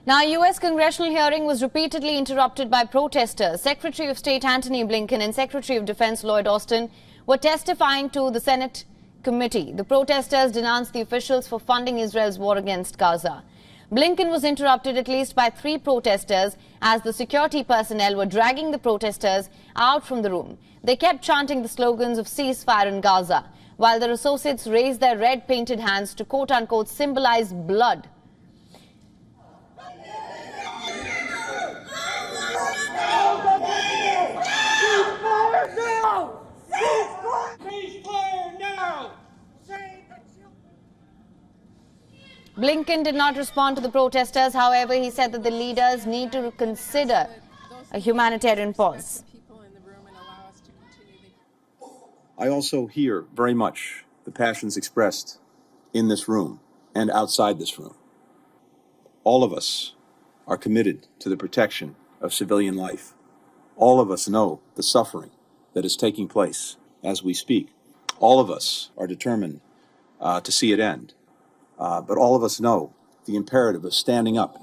Now, a U.S. congressional hearing was repeatedly interrupted by protesters. Secretary of State Antony Blinken and Secretary of Defense Lloyd Austin were testifying to the Senate committee. The protesters denounced the officials for funding Israel's war against Gaza. Blinken was interrupted at least by 3 protesters as the security personnel were dragging the protesters out from the room. They kept chanting the slogans of ceasefire in Gaza, while their associates raised their red-painted hands to quote-unquote symbolize blood. Blinken did not respond to the protesters. However, he said that the leaders need to consider a humanitarian pause. I also hear very much the passions expressed in this room and outside this room. All of us are committed to the protection of civilian life. All of us know the suffering that is taking place as we speak. All of us are determined to see it end. But all of us know the imperative of standing up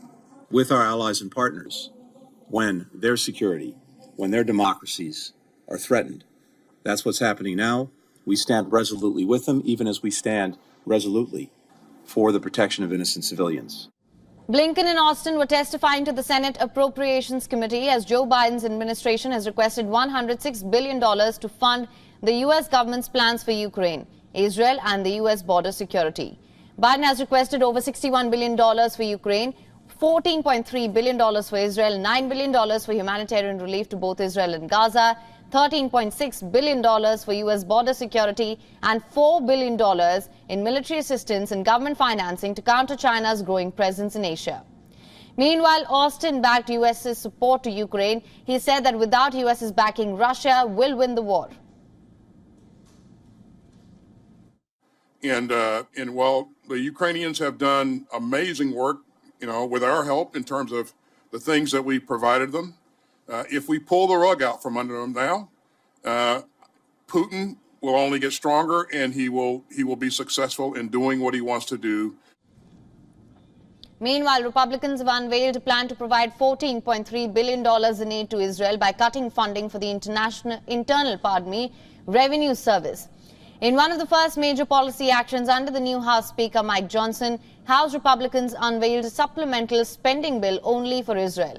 with our allies and partners when their security, when their democracies are threatened. That's what's happening now. We stand resolutely with them, even as we stand resolutely for the protection of innocent civilians. Blinken and Austin were testifying to the Senate Appropriations Committee as Joe Biden's administration has requested $106 billion to fund the U.S. government's plans for Ukraine, Israel and the U.S. border security. Biden has requested over $61 billion for Ukraine, $14.3 billion for Israel, $9 billion for humanitarian relief to both Israel and Gaza, $13.6 billion for U.S. border security, and $4 billion in military assistance and government financing to counter China's growing presence in Asia. Meanwhile, Austin backed U.S.'s support to Ukraine. He said that without U.S.'s backing, Russia will win the war. And while the Ukrainians have done amazing work, with our help in terms of the things that we provided them, if we pull the rug out from under them now, Putin will only get stronger, and he will be successful in doing what he wants to do. Meanwhile, Republicans have unveiled a plan to provide $14.3 billion in aid to Israel by cutting funding for the internal revenue service. In one of the first major policy actions under the new House Speaker Mike Johnson, House Republicans unveiled a supplemental spending bill only for Israel.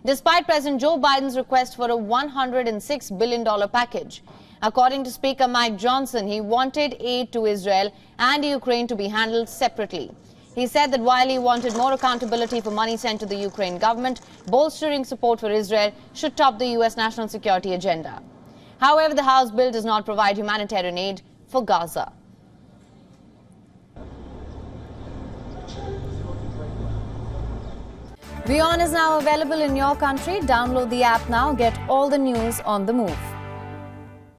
Despite President Joe Biden's request for a $106 billion package, according to Speaker Mike Johnson, he wanted aid to Israel and Ukraine to be handled separately. He said that while he wanted more accountability for money sent to the Ukraine government, bolstering support for Israel should top the U.S. national security agenda. However, the House bill does not provide humanitarian aid for Gaza. WION is now available in your country. Download the app now. Get all the news on the move.